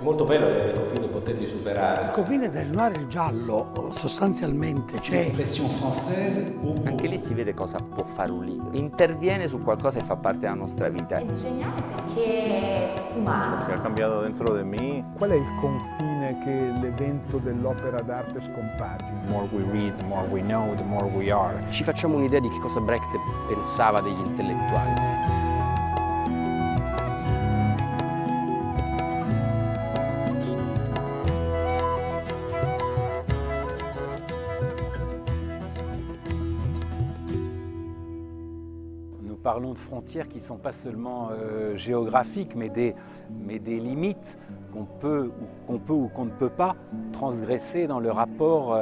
molto bello avere il confine poterli superare. Il confine tra il noir e il giallo sostanzialmente c'è. Anche lì si vede cosa può fare un libro. Interviene su qualcosa che fa parte della nostra vita. È geniale perché è umano. Che ha cambiato dentro di me. Qual è il confine che l'evento dell'opera d'arte scompagina? The more we read, the more we know, the more we are. Ci facciamo un'idea di che cosa Brecht pensava degli intellettuali. Parlons de frontières qui ne sont pas seulement géographiques, mais des limites qu'on peut ou qu'on ne peut pas transgresser dans le rapport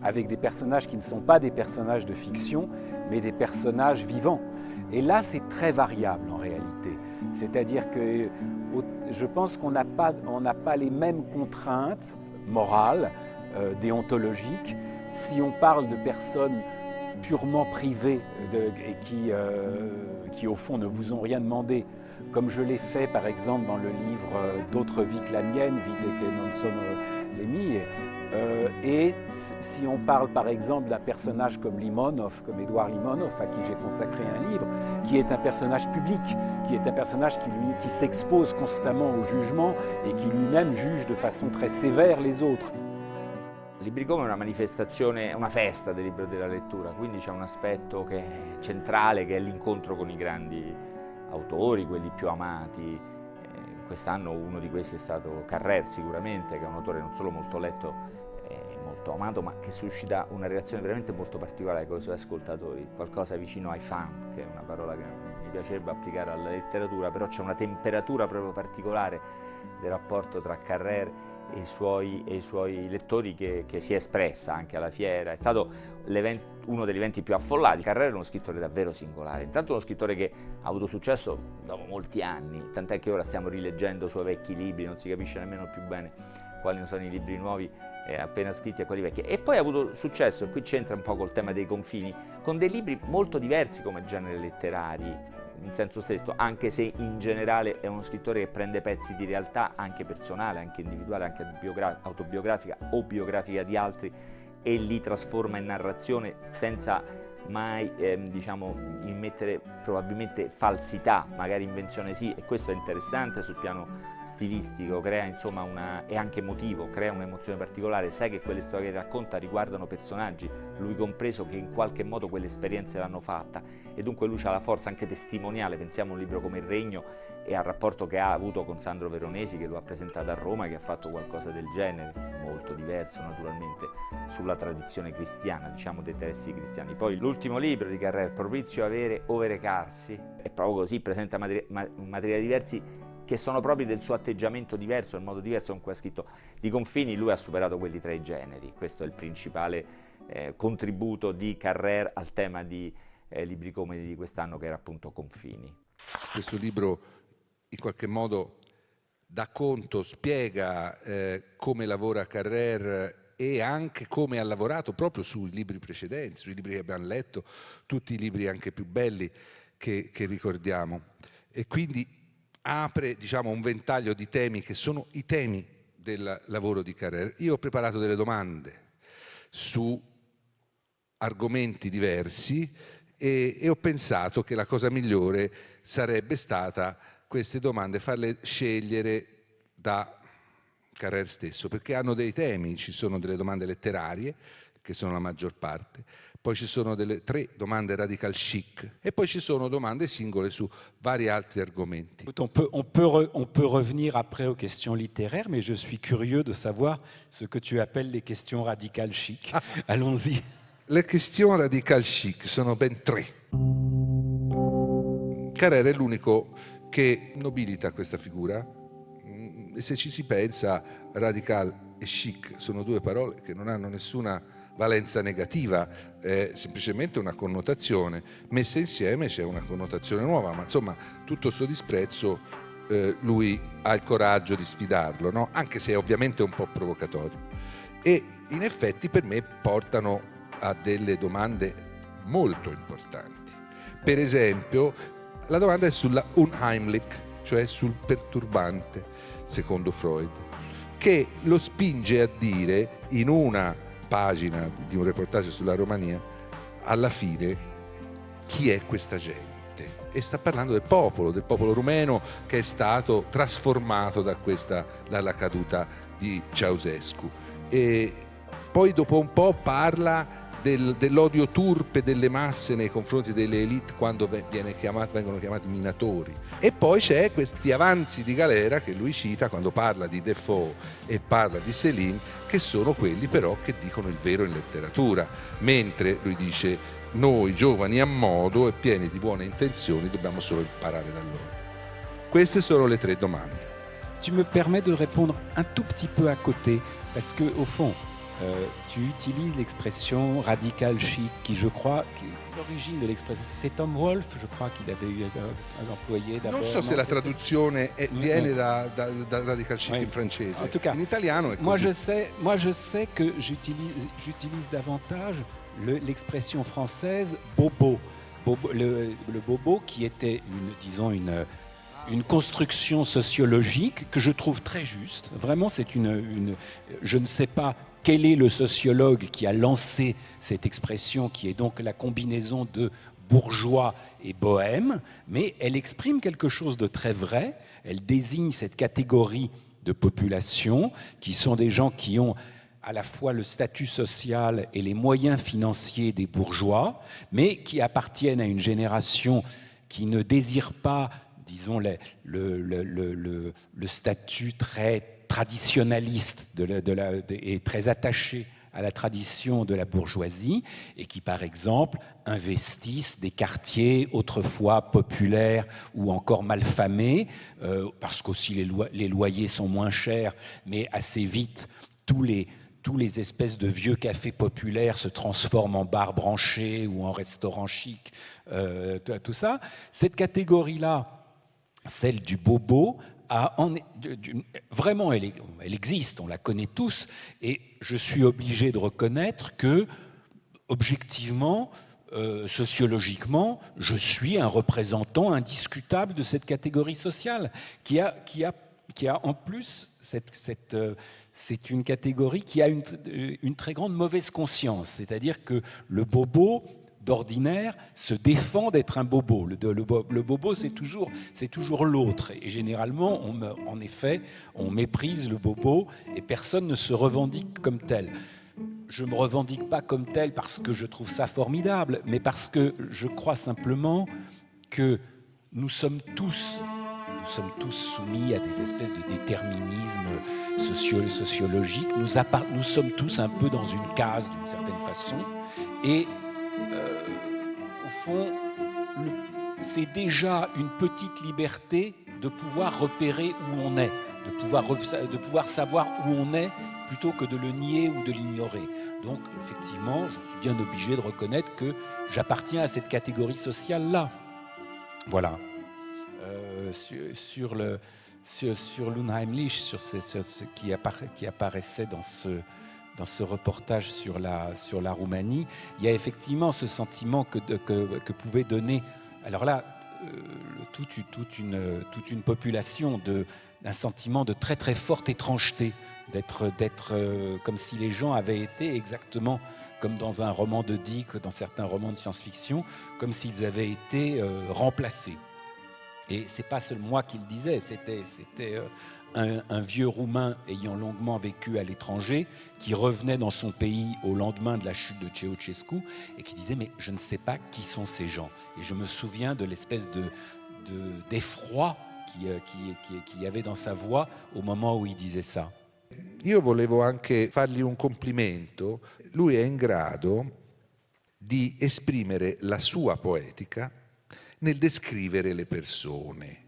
avec des personnages qui ne sont pas des personnages de fiction, mais des personnages vivants. Et là, c'est très variable en réalité. C'est-à-dire que je pense qu'on n'a pas les mêmes contraintes morales, déontologiques, si on parle de personnes purement privés et qui au fond ne vous ont rien demandé, comme je l'ai fait par exemple dans le livre D'autres vies que la mienne, Vite che non sono le mie. Et si on parle par exemple d'un personnage comme Limonov, comme Édouard Limonov, à qui j'ai consacré un livre, qui est un personnage public, qui est un personnage qui s'expose constamment au jugement et qui lui-même juge de façon très sévère les autres. Libricome è una manifestazione, è una festa del libro della lettura, quindi c'è un aspetto che è centrale, che è l'incontro con i grandi autori, quelli più amati. Quest'anno uno di questi è stato Carrère sicuramente, che è un autore non solo molto letto e molto amato, ma che suscita una reazione veramente molto particolare con i suoi ascoltatori, qualcosa vicino ai fan, che è una parola che mi piacerebbe applicare alla letteratura, però c'è una temperatura proprio particolare del rapporto tra Carrère e i suoi lettori che si è espressa anche alla fiera. È stato uno degli eventi più affollati. Carrère è uno scrittore davvero singolare, intanto uno scrittore che ha avuto successo dopo molti anni, tant'è che ora stiamo rileggendo i suoi vecchi libri, non si capisce nemmeno più bene quali sono i libri nuovi appena scritti e quelli vecchi. E poi ha avuto successo, e qui c'entra un po' col tema dei confini, con dei libri molto diversi come genere letterari, in senso stretto, anche se in generale è uno scrittore che prende pezzi di realtà anche personale, anche individuale, anche autobiografica o biografica di altri e li trasforma in narrazione senza mai diciamo, immettere probabilmente falsità, magari invenzione sì, e questo è interessante sul piano stilistico, crea insomma e anche emotivo, crea un'emozione particolare, sai che quelle storie che racconta riguardano personaggi, lui compreso, che in qualche modo quelle esperienze l'hanno fatta, e dunque lui ha la forza anche testimoniale. Pensiamo a un libro come Il Regno e al rapporto che ha avuto con Sandro Veronesi, che lo ha presentato a Roma, che ha fatto qualcosa del genere, molto diverso naturalmente, sulla tradizione cristiana, diciamo dei testi cristiani. Poi l'ultimo libro di Carrère, Propizio avere o recarsi, è proprio così, presenta materiali diversi che sono propri del suo atteggiamento diverso, il modo diverso con cui ha scritto. Di confini lui ha superato quelli tra i generi, questo è il principale contributo di Carrère al tema di Libricome di quest'anno, che era appunto Confini. Questo libro in qualche modo dà conto, spiega come lavora Carrère e anche come ha lavorato proprio sui libri precedenti, sui libri che abbiamo letto, tutti i libri anche più belli che ricordiamo, e quindi apre, diciamo, un ventaglio di temi che sono i temi del lavoro di Carrère. Io ho preparato delle domande su argomenti diversi e ho pensato che la cosa migliore sarebbe stata queste domande farle scegliere da Carrère stesso, perché hanno dei temi. Ci sono delle domande letterarie, che sono la maggior parte, poi ci sono tre domande radical chic et poi ci sono domande singole su vari altri argomenti. On peut revenir après aux questions littéraires, mais je suis curieux de savoir ce que tu appelles les questions radicales chic. Allons-y. Le questioni radical chic sono ben tre. Carrère è l'unico che nobilita questa figura, e se ci si pensa, radical e chic sono due parole che non hanno nessuna valenza negativa, è semplicemente una connotazione, messa insieme c'è una connotazione nuova, ma insomma tutto questo disprezzo lui ha il coraggio di sfidarlo, no? Anche se è ovviamente un po' provocatorio, e in effetti per me portano a delle domande molto importanti. Per esempio la domanda è sulla Unheimlich, cioè sul perturbante, secondo Freud, che lo spinge a dire in una pagina di un reportage sulla Romania, alla fine, chi è questa gente. E sta parlando del popolo rumeno che è stato trasformato dalla caduta di Ceausescu. E poi dopo un po' parla dell'odio turpe delle masse nei confronti delle elite quando vengono chiamati minatori. E poi c'è questi avanzi di galera che lui cita quando parla di Defoe e parla di Céline, che sono quelli però che dicono il vero in letteratura, mentre lui dice: noi giovani a modo e pieni di buone intenzioni dobbiamo solo imparare da loro. Queste sono le 3 domande. Tu me permets de répondre un tout petit peu à côté, parce que au fond, tu utilises l'expression radical chic, qui je crois, l'origine de l'expression, c'est Tom Wolfe, je crois qu'il avait eu un employé d'abord. Non so se la traduzione viene da radical chic in francese, en tout cas, in italiano è così. Moi je sais que j'utilise davantage l'expression française bobo. Le bobo qui était une construction sociologique que je trouve très juste. Vraiment, c'est je ne sais pas quel est le sociologue qui a lancé cette expression, qui est donc la combinaison de bourgeois et bohème, mais elle exprime quelque chose de très vrai. Elle désigne cette catégorie de population qui sont des gens qui ont à la fois le statut social et les moyens financiers des bourgeois, mais qui appartiennent à une génération qui ne désire pas, disons, le statut très traditionnaliste et très attaché à la tradition de la bourgeoisie, et qui, par exemple, investissent des quartiers autrefois populaires ou encore malfamés, parce qu'aussi les loyers sont moins chers, mais assez vite, tous les espèces de vieux cafés populaires se transforment en bars branchés ou en restaurants chics, tout ça. Cette catégorie-là, celle du bobo, vraiment, elle existe, on la connaît tous, et je suis obligé de reconnaître que, objectivement, sociologiquement, je suis un représentant indiscutable de cette catégorie sociale, qui a en plus c'est une catégorie qui a une très grande mauvaise conscience, c'est-à-dire que le bobo, d'ordinaire, se défend d'être un bobo. Le bobo, c'est toujours l'autre. Et généralement, en effet, on méprise le bobo et personne ne se revendique comme tel. Je ne me revendique pas comme tel parce que je trouve ça formidable, mais parce que je crois simplement que nous sommes tous soumis à des espèces de déterminisme sociologique. Nous sommes tous un peu dans une case, d'une certaine façon. Et au fond, c'est déjà une petite liberté de pouvoir repérer où on est, de pouvoir savoir où on est plutôt que de le nier ou de l'ignorer. Donc, effectivement, je suis bien obligé de reconnaître que j'appartiens à cette catégorie sociale-là. Voilà. Sur l'Unheimlich, sur ce qui apparaissait dans ce reportage sur la Roumanie, il y a effectivement ce sentiment que pouvait donner, alors là, toute une population d'un sentiment de très très forte étrangeté, d'être comme si les gens avaient été exactement comme dans un roman de Dick, dans certains romans de science-fiction, comme s'ils avaient été remplacés. Et c'est pas seulement moi qui le disais, c'était un vieux Roumain ayant longuement vécu à l'étranger, qui revenait dans son pays au lendemain de la chute de Ceausescu et qui disait « mais je ne sais pas qui sont ces gens ». Et je me souviens de l'espèce d'effroi qu'il y avait dans sa voix au moment où il disait ça. Io volevo anche fargli un complimento. Lui è in grado di esprimere la sua poetica nel descrivere le persone.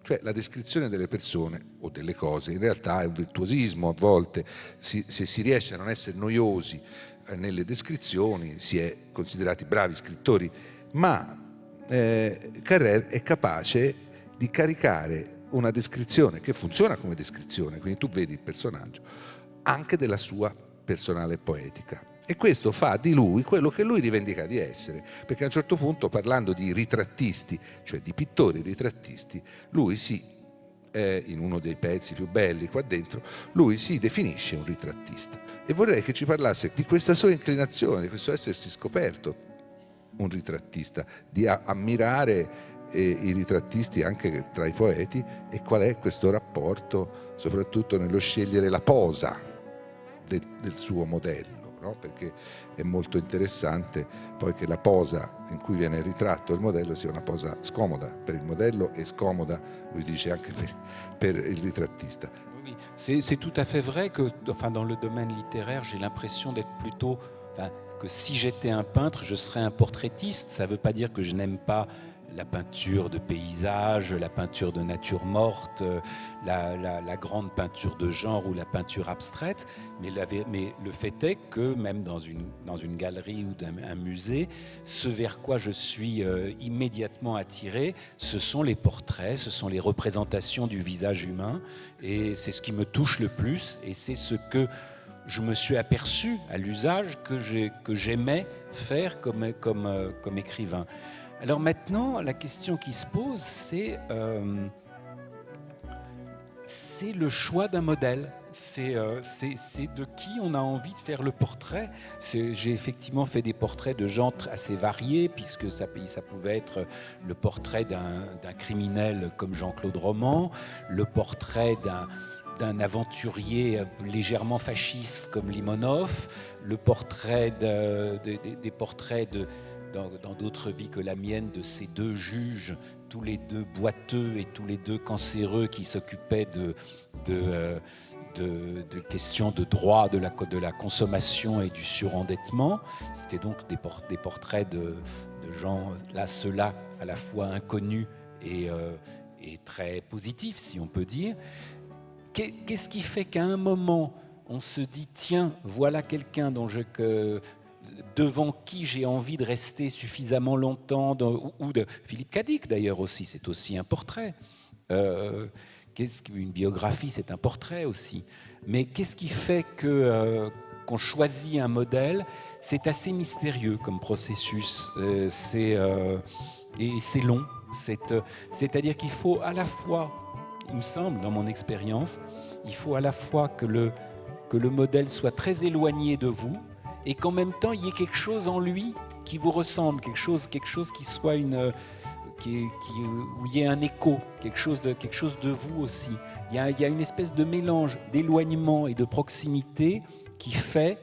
Cioè la descrizione delle persone o delle cose in realtà è un virtuosismo, a volte se si riesce a non essere noiosi nelle descrizioni si è considerati bravi scrittori, ma Carrère è capace di caricare una descrizione che funziona come descrizione, quindi tu vedi il personaggio, anche della sua personale poetica. E questo fa di lui quello che lui rivendica di essere, perché a un certo punto, parlando di ritrattisti, cioè di pittori ritrattisti, lui in uno dei pezzi più belli qua dentro, lui si definisce un ritrattista. E vorrei che ci parlasse di questa sua inclinazione, di questo essersi scoperto un ritrattista, di ammirare i ritrattisti anche tra i poeti, e qual è questo rapporto, soprattutto nello scegliere la posa del suo modello. No? Perché è molto interessante poi che la posa in cui viene ritratto il modello sia una posa scomoda per il modello e scomoda, lui dice, anche per il ritrattista. Oui, c'est tout à fait vrai que, enfin, dans le domaine littéraire, j'ai l'impression d'être plutôt, enfin, que si j'étais un peintre, je serais un portraitiste. Ça ne veut pas dire que je n'aime pas la peinture de paysage, la peinture de nature morte, la grande peinture de genre ou la peinture abstraite, mais le fait est que même dans une galerie ou un musée, ce vers quoi je suis immédiatement attiré, ce sont les portraits, ce sont les représentations du visage humain, et c'est ce qui me touche le plus, et c'est ce que je me suis aperçu à l'usage que j'aimais faire comme écrivain. Alors maintenant, la question qui se pose, c'est le choix d'un modèle. C'est de qui on a envie de faire le portrait. J'ai effectivement fait des portraits de gens assez variés, puisque ça pouvait être le portrait d'un criminel comme Jean-Claude Roman, le portrait d'un aventurier légèrement fasciste comme Limonov, le portrait des portraits dans d'autres vies que la mienne, de ces deux juges, tous les deux boiteux et tous les deux cancéreux, qui s'occupaient de questions de droit de la consommation et du surendettement. C'était donc des portraits de gens, là, ceux-là, à la fois inconnus et très positifs, si on peut dire. Qu'est-ce qui fait qu'à un moment, on se dit, tiens, voilà quelqu'un devant qui j'ai envie de rester suffisamment longtemps, ou de Philippe Cadic d'ailleurs aussi, c'est aussi un portrait. Une biographie, c'est un portrait aussi. Mais qu'est-ce qui fait qu'on choisit un modèle? C'est assez mystérieux comme processus, et c'est long. C'est-à-dire qu'il faut à la fois, il me semble, dans mon expérience, il faut à la fois que le modèle soit très éloigné de vous, et qu'en même temps, il y ait quelque chose en lui qui vous ressemble, quelque chose qui soit où il y ait un écho, quelque chose de vous aussi. Il y a une espèce de mélange d'éloignement et de proximité qui fait,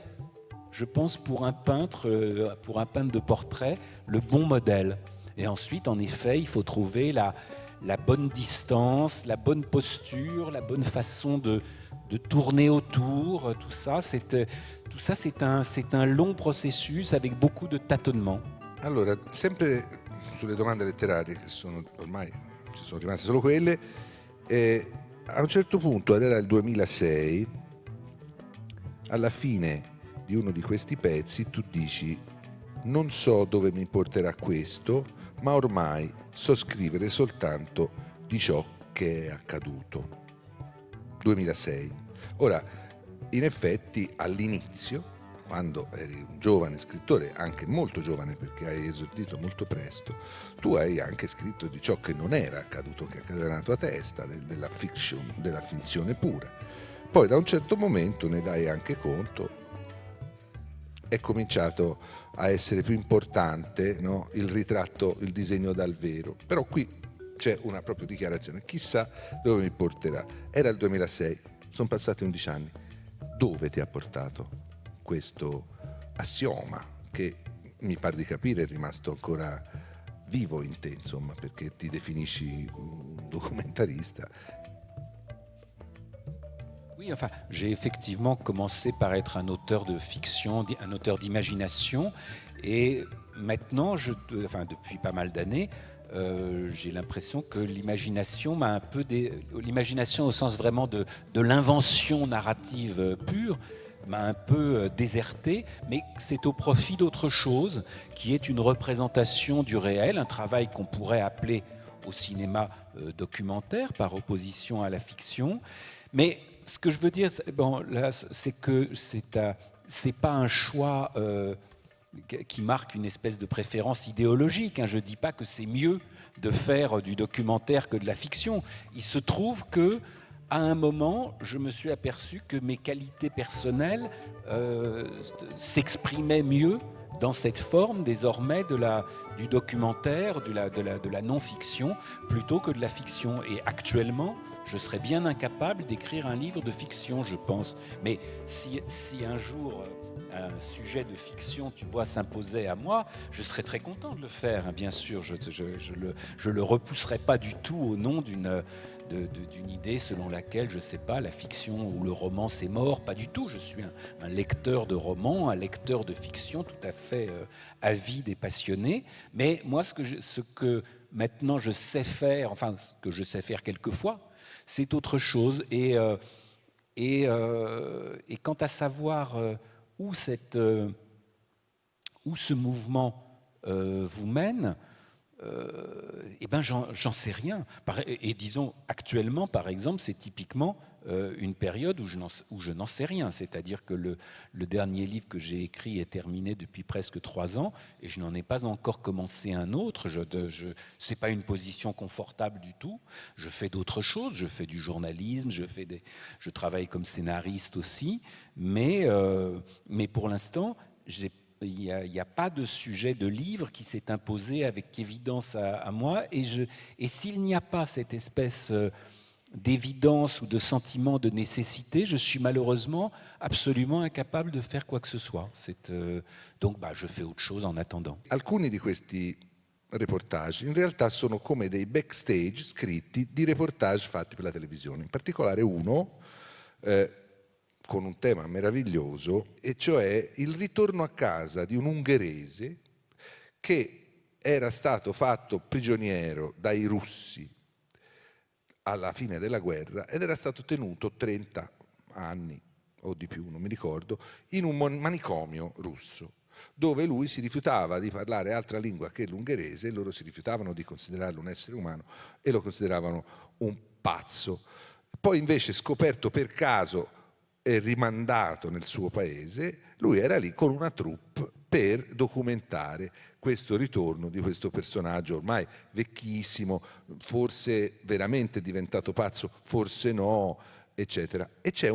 je pense, pour un peintre de portrait, le bon modèle. Et ensuite, en effet, il faut trouver la bonne distance, la bonne posture, la bonne façon de tourner autour. Tout ça, c'est un long processus avec beaucoup de tâtonnements. Allora, sempre sulle domande letterarie, che ormai ci sono rimaste solo quelle, a un certo punto, ed era il 2006, alla fine di uno di questi pezzi tu dici: non so dove mi porterà questo, ma ormai so scrivere soltanto di ciò che è accaduto. 2006. Ora, in effetti, all'inizio, quando eri un giovane scrittore, anche molto giovane perché hai esordito molto presto, tu hai anche scritto di ciò che non era accaduto, che accadeva nella tua testa, della fiction, della finzione pura. Poi da un certo momento ne dai anche conto, è cominciato a essere più importante, no? Il ritratto, il disegno dal vero. Però qui c'è una propria dichiarazione: chissà dove mi porterà. Era il 2006, sono passati 11 anni. Dove ti ha portato questo assioma che, mi pare di capire, è rimasto ancora vivo in te, insomma, perché ti definisci un documentarista? Oui, enfin, j'ai effectivement commencé par être un auteur de fiction, un auteur d'imagination, et maintenant, depuis pas mal d'années, j'ai l'impression que l'imagination m'a un peu l'imagination au sens vraiment de l'invention narrative pure m'a un peu déserté, mais c'est au profit d'autre chose, qui est une représentation du réel, un travail qu'on pourrait appeler au cinéma documentaire, par opposition à la fiction. Mais ce que je veux dire, c'est que c'est pas un choix qui marque une espèce de préférence idéologique. Je ne dis pas que c'est mieux de faire du documentaire que de la fiction. Il se trouve que, à un moment, je me suis aperçu que mes qualités personnelles s'exprimaient mieux dans cette forme désormais du documentaire, de la non-fiction, plutôt que de la fiction. Et actuellement, je serais bien incapable d'écrire un livre de fiction, je pense. Mais si un jour un sujet de fiction, tu vois, s'imposait à moi, je serais très content de le faire, bien sûr. Je le repousserai pas du tout au nom d'une idée selon laquelle, je sais pas, la fiction ou le roman c'est mort, pas du tout. Je suis un lecteur de romans, un lecteur de fiction tout à fait avide et passionné. Mais moi, ce que maintenant je sais faire, enfin ce que je sais faire quelquefois, c'est autre chose. Et quant à savoir où ce mouvement vous mène, eh ben j'en sais rien. Et disons, actuellement, par exemple, c'est typiquement une période où je n'en sais rien. C'est-à-dire que le dernier livre que j'ai écrit est terminé depuis presque 3 ans et je n'en ai pas encore commencé un autre. Ce n'est pas une position confortable du tout. Je fais d'autres choses. Je fais du journalisme, je travaille comme scénariste aussi. Mais pour l'instant, il n'y a pas de sujet de livre qui s'est imposé avec évidence à moi. Et s'il n'y a pas cette espèce d'évidence ou de sentiment de nécessité, je suis malheureusement absolument incapable de faire quoi que ce soit. Donc je fais autre chose en attendant. Alcuni di questi reportage in realtà sono come dei backstage scritti di reportage fatti per la televisione, in particolare uno con un tema meraviglioso, e cioè il ritorno a casa di un ungherese che era stato fatto prigioniero dai russi alla fine della guerra ed era stato tenuto 30 anni o di più, non mi ricordo, in un manicomio russo, dove lui si rifiutava di parlare altra lingua che l'ungherese e loro si rifiutavano di considerarlo un essere umano e lo consideravano un pazzo. Poi invece, scoperto per caso e rimandato nel suo paese, lui era lì con una troupe per documentare questo ritorno di questo personaggio ormai vecchissimo, forse veramente diventato pazzo, forse no, eccetera. E c'è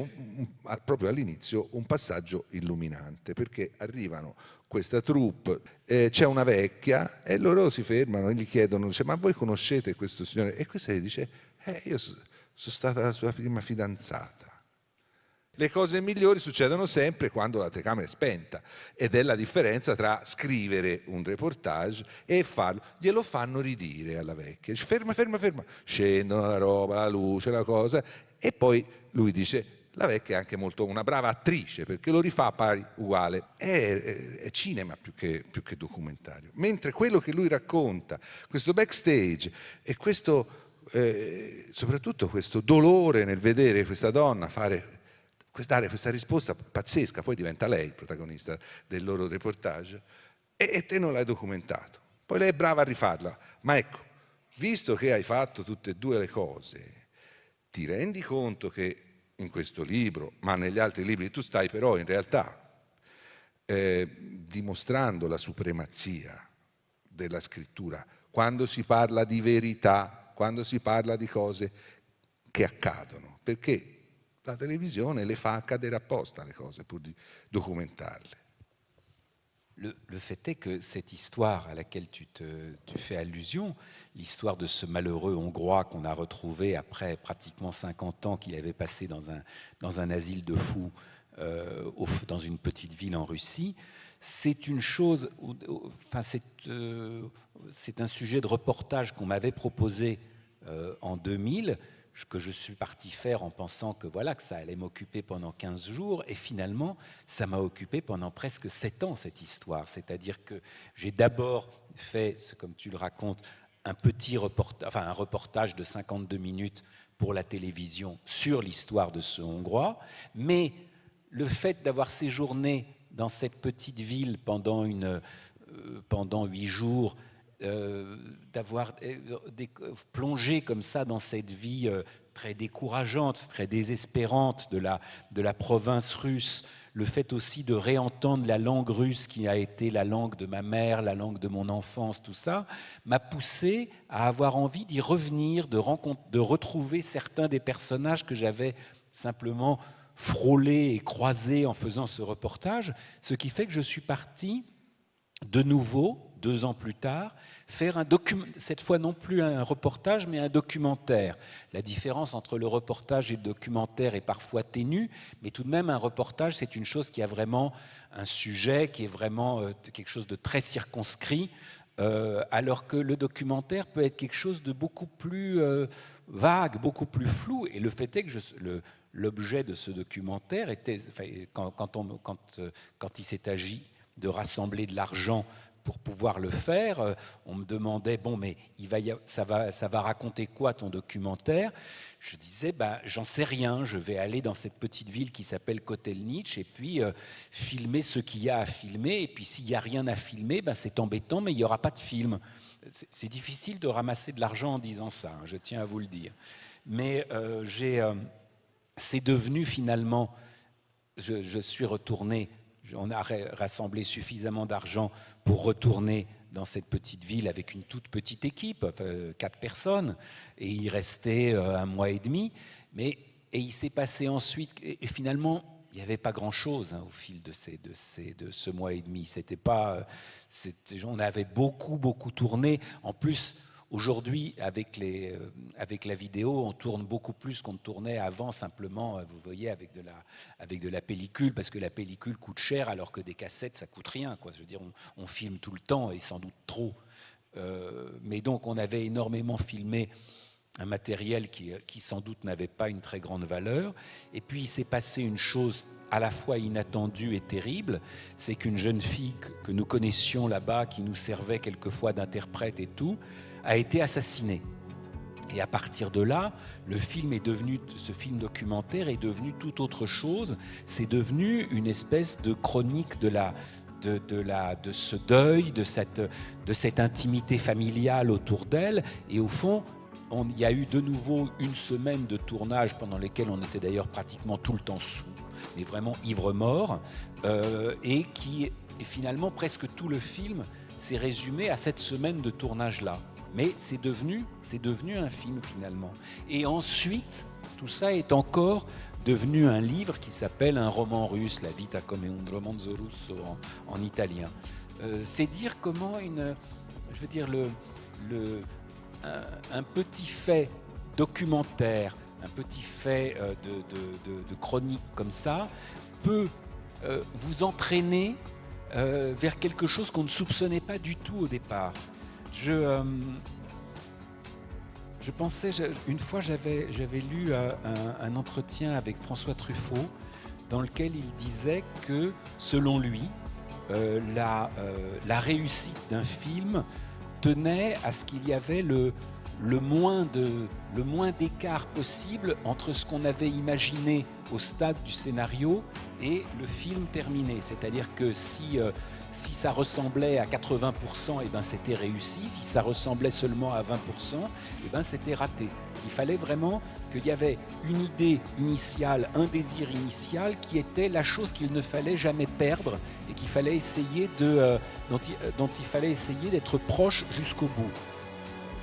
proprio all'inizio un passaggio illuminante, perché arrivano questa troupe, c'è una vecchia e loro si fermano e gli chiedono, dice, ma voi conoscete questo signore? E questa gli dice, io sono stata la sua prima fidanzata. Le cose migliori succedono sempre quando la telecamera è spenta, ed è la differenza tra scrivere un reportage e farlo. Glielo fanno ridire alla vecchia, dice, ferma, ferma, ferma, scendono la roba, la luce, la cosa, e poi lui dice, la vecchia è anche molto una brava attrice perché lo rifà pari uguale, è cinema più che documentario. Mentre quello che lui racconta, questo backstage e soprattutto questo dolore nel vedere questa donna dare questa risposta pazzesca, poi diventa lei il protagonista del loro reportage, e te non l'hai documentato. Poi lei è brava a rifarla, ma ecco, visto che hai fatto tutte e due le cose, ti rendi conto che in questo libro, ma negli altri libri, tu stai però in realtà dimostrando la supremazia della scrittura, quando si parla di verità, quando si parla di cose che accadono, perché la télévision les fait accadere apposta les cose pour documentarle. Le fait est que cette histoire à laquelle tu fais allusion, l'histoire de ce malheureux Hongrois qu'on a retrouvé après pratiquement 50 ans qu'il avait passé dans un asile de fous dans une petite ville en Russie, c'est une chose, enfin c'est un sujet de reportage qu'on m'avait proposé en 2000, que je suis parti faire en pensant que voilà, que ça allait m'occuper pendant 15 jours, et finalement ça m'a occupé pendant presque 7 ans cette histoire. C'est-à-dire que j'ai d'abord fait, comme tu le racontes, un reportage de 52 minutes pour la télévision sur l'histoire de ce Hongrois, mais le fait d'avoir séjourné dans cette petite ville pendant 8 jours, d'avoir plongé comme ça dans cette vie très décourageante, très désespérante de la province russe, le fait aussi de réentendre la langue russe qui a été la langue de ma mère, la langue de mon enfance, tout ça, m'a poussé à avoir envie d'y revenir, de retrouver certains des personnages que j'avais simplement frôlés et croisés en faisant ce reportage, ce qui fait que je suis parti de nouveau, 2 ans plus tard, faire cette fois non plus un reportage, mais un documentaire. La différence entre le reportage et le documentaire est parfois ténue, mais tout de même, un reportage, c'est une chose qui a vraiment un sujet, qui est vraiment quelque chose de très circonscrit, alors que le documentaire peut être quelque chose de beaucoup plus vague, beaucoup plus flou. Et le fait est que l'objet de ce documentaire était, quand il s'est agi de rassembler de l'argent pour pouvoir le faire, on me demandait, bon, mais ça va raconter quoi ton documentaire? Je disais, j'en sais rien, je vais aller dans cette petite ville qui s'appelle Kotelnitch et puis filmer ce qu'il y a à filmer, et puis s'il n'y a rien à filmer, c'est embêtant, mais il n'y aura pas de film. C'est difficile de ramasser de l'argent en disant ça, hein, je tiens à vous le dire. Mais c'est devenu finalement, je suis retourné, on a rassemblé suffisamment d'argent pour retourner dans cette petite ville avec une toute petite équipe, 4 personnes, et il restait 1 mois et demi. Et il s'est passé ensuite, et finalement, il n'y avait pas grand-chose au fil de ce mois et demi. On avait beaucoup tourné. En plus, aujourd'hui, avec la vidéo, on tourne beaucoup plus qu'on ne tournait avant, simplement, vous voyez, avec de la pellicule, parce que la pellicule coûte cher, alors que des cassettes, ça coûte rien, quoi. Je veux dire, on filme tout le temps, et sans doute trop. Mais donc, on avait énormément filmé un matériel qui sans doute n'avait pas une très grande valeur. Et puis, il s'est passé une chose à la fois inattendue et terrible, c'est qu'une jeune fille que nous connaissions là-bas, qui nous servait quelquefois d'interprète et tout, a été assassinée. Et à partir de là, ce film documentaire est devenu tout autre chose. C'est devenu une espèce de chronique de ce deuil, de cette intimité familiale autour d'elle. Et au fond, il y a eu de nouveau 1 semaine de tournage pendant lesquels on était d'ailleurs pratiquement tout le temps sous, mais vraiment ivre-mort, et finalement presque tout le film s'est résumé à cette semaine de tournage-là. Mais c'est devenu un film finalement. Et ensuite, tout ça est encore devenu un livre qui s'appelle un roman russe, La vita come un romanzo russo en italien. C'est dire comment un petit fait documentaire, un petit fait de chronique comme ça peut vous entraîner vers quelque chose qu'on ne soupçonnait pas du tout au départ. Je pensais, une fois j'avais lu un entretien avec François Truffaut dans lequel il disait que, selon lui, la réussite d'un film tenait à ce qu'il y avait le moins d'écart possible entre ce qu'on avait imaginé au stade du scénario et le film terminé. C'est-à-dire que si ça ressemblait à 80%, eh ben c'était réussi. Si ça ressemblait seulement à 20%, eh ben c'était raté. Il fallait vraiment qu'il y avait une idée initiale, un désir initial qui était la chose qu'il ne fallait jamais perdre et qu'il fallait essayer dont il fallait essayer d'être proche jusqu'au bout.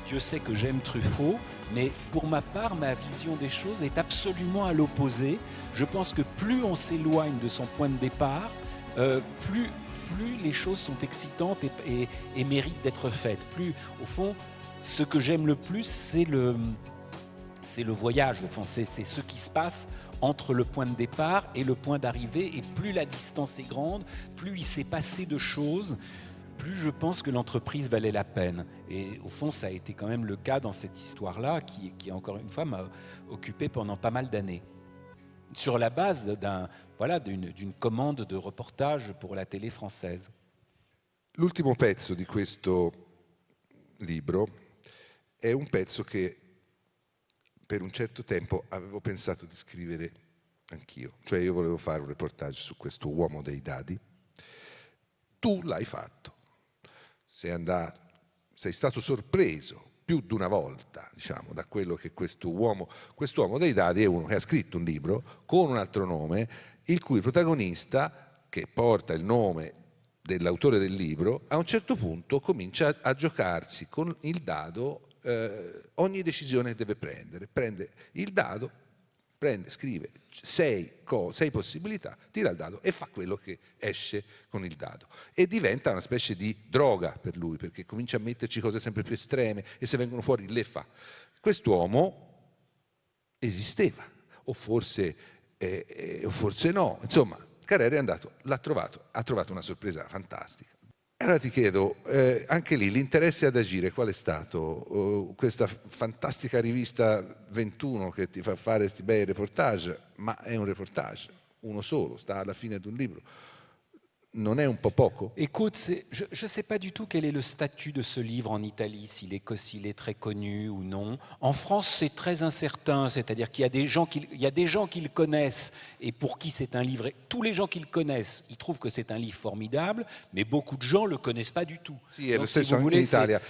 Dieu sait que j'aime Truffaut, mais pour ma part, ma vision des choses est absolument à l'opposé. Je pense que plus on s'éloigne de son point de départ, plus les choses sont excitantes et méritent d'être faites. Plus, au fond, ce que j'aime le plus, c'est le voyage. Au fond, c'est ce qui se passe entre le point de départ et le point d'arrivée. Et plus la distance est grande, plus il s'est passé de choses, plus je pense que l'entreprise valait la peine. Et au fond, ça a été quand même le cas dans cette histoire-là, qui encore une fois, m'a occupé pendant pas mal d'années. Sur la base d'une commande de reportage pour la télé française. L'ultimo pezzo di questo libro è un pezzo che per un certo tempo avevo pensato di scrivere anch'io. Cioè io volevo fare un reportage su questo uomo dei dadi. Tu l'hai fatto. Sei stato sorpreso più di una volta, diciamo, da quello che quest'uomo dei dadi è uno che ha scritto un libro con un altro nome, il cui protagonista, che porta il nome dell'autore del libro, a un certo punto comincia a giocarsi con il dado ogni decisione che deve prendere. Prende il dado, scrive 6 possibilità, tira il dado e fa quello che esce con il dado. E diventa una specie di droga per lui, perché comincia a metterci cose sempre più estreme e se vengono fuori le fa. Quest'uomo esisteva, o forse no, insomma, Carrère è andato, l'ha trovato, ha trovato una sorpresa fantastica. Allora ti chiedo, anche lì l'interesse ad agire qual è stato? Questa fantastica rivista 21 che ti fa fare questi bei reportage, ma è un reportage, uno solo, sta alla fine di un libro. Non è un po' poco? Écoute, je ne sais pas du tout quel est le statut de ce livre en Italie, s'il est très connu ou non. En France, c'est très incertain, c'est-à-dire qu'il y a des gens qui le connaissent et pour qui c'est un livre. Tous les gens qui le connaissent, ils trouvent que c'est un livre formidable, mais beaucoup de gens ne le connaissent pas du tout. Sì, è lo stesso in Italia.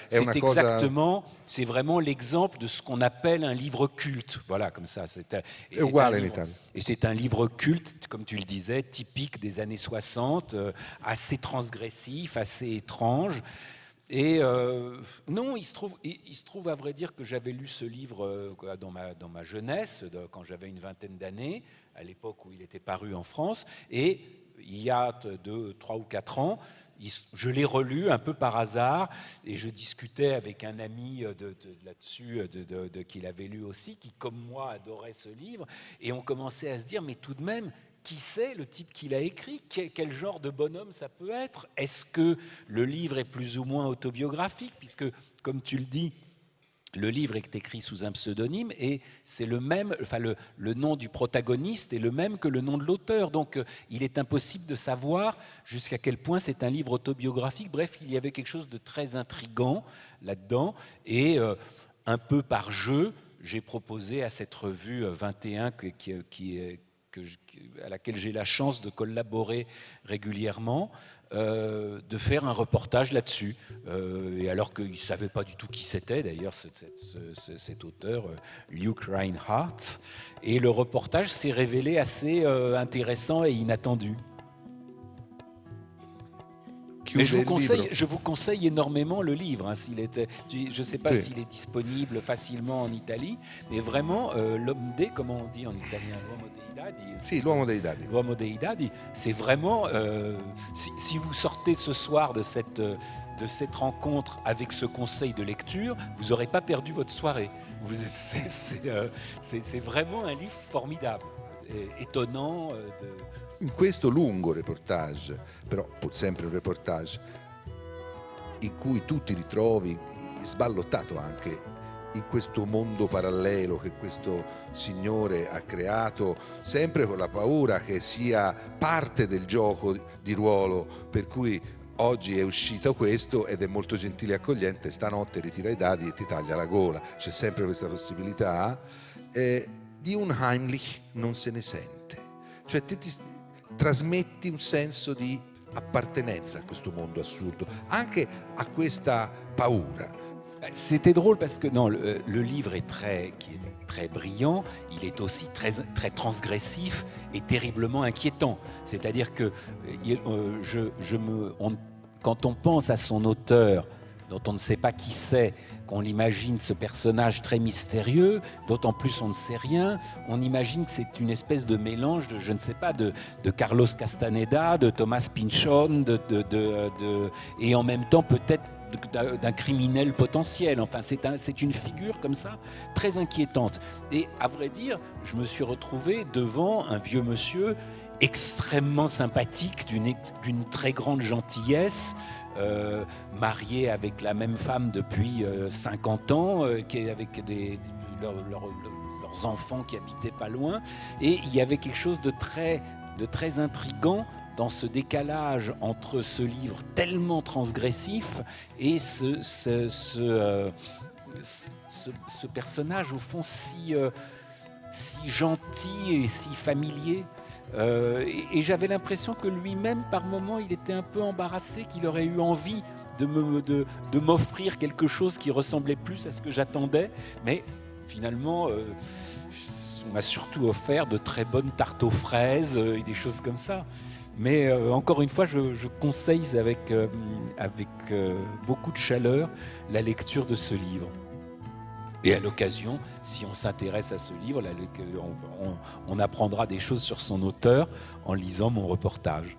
C'est vraiment l'exemple de ce qu'on appelle un livre culte. Voilà, comme ça. C'est uguale in Italia. Et c'est un livre culte, comme tu le disais, typique des années 60, assez transgressif, assez étrange. Et non, il se trouve à vrai dire que j'avais lu ce livre dans ma jeunesse, quand j'avais une vingtaine d'années, à l'époque où il était paru en France, et il y a 2, 3 ou 4 ans, je l'ai relu un peu par hasard et je discutais avec un ami là-dessus qu'il avait lu aussi, qui comme moi adorait ce livre, et on commençait à se dire mais tout de même, qui c'est le type qui l'a écrit? Quel genre de bonhomme ça peut être? Est-ce que le livre est plus ou moins autobiographique? Puisque, comme tu le dis, le livre est écrit sous un pseudonyme et c'est le même, enfin le nom du protagoniste est le même que le nom de l'auteur. Donc il est impossible de savoir jusqu'à quel point c'est un livre autobiographique. Bref, il y avait quelque chose de très intriguant là-dedans. Et un peu par jeu, j'ai proposé à cette revue 21 à laquelle j'ai la chance de collaborer régulièrement, de faire un reportage là-dessus. Et alors qu'ils ne savaient pas du tout qui c'était, d'ailleurs, cet auteur, Luke Reinhardt. Et le reportage s'est révélé assez intéressant et inattendu. Mais je vous conseille énormément le livre. Hein, je ne sais pas s'il est disponible facilement en Italie, mais vraiment, l'homme dei, comment on dit en italien, l'uomo dei dadi. Sì, l'uomo dei dadi. L'uomo dei dadi, c'est vraiment, si vous sortez ce soir de cette rencontre avec ce conseil de lecture, vous n'aurez pas perdu votre soirée. C'est vraiment un livre formidable, étonnant. In questo lungo reportage, però pur sempre un reportage, in cui tu ti ritrovi sballottato anche in questo mondo parallelo che questo signore ha creato, sempre con la paura che sia parte del gioco di ruolo, per cui oggi è uscito questo ed è molto gentile e accogliente, stanotte ritira i dadi e ti taglia la gola. C'è sempre questa possibilità. Di un Heimlich non se ne sente. Cioè ti trasmetti un senso di appartenenza a questo mondo assurdo, anche a questa paura. C'était drôle parce que non, le livre est très brillant, il est aussi très transgressif et terriblement inquiétant. C'est-à-dire que quand on pense à son auteur, dont on ne sait pas qui c'est, qu'on l'imagine ce personnage très mystérieux, d'autant plus on ne sait rien, on imagine que c'est une espèce de mélange de, je ne sais pas, de Carlos Castaneda, de Thomas Pynchon, et en même temps peut-être d'un criminel potentiel. Enfin, c'est une figure comme ça, très inquiétante. Et à vrai dire, je me suis retrouvé devant un vieux monsieur extrêmement sympathique, d'une très grande gentillesse, marié avec la même femme depuis 50 ans, avec leurs enfants qui habitaient pas loin. Et il y avait quelque chose de très intriguant dans ce décalage entre ce livre tellement transgressif et ce personnage au fond si gentil et si familier. Et j'avais l'impression que lui-même, par moments, il était un peu embarrassé, qu'il aurait eu envie de m'offrir quelque chose qui ressemblait plus à ce que j'attendais, mais finalement, on m'a surtout offert de très bonnes tartes aux fraises et des choses comme ça. Mais encore une fois, je conseille avec beaucoup de chaleur la lecture de ce livre. Et à l'occasion, si on s'intéresse à ce livre, on apprendra des choses sur son auteur en lisant mon reportage.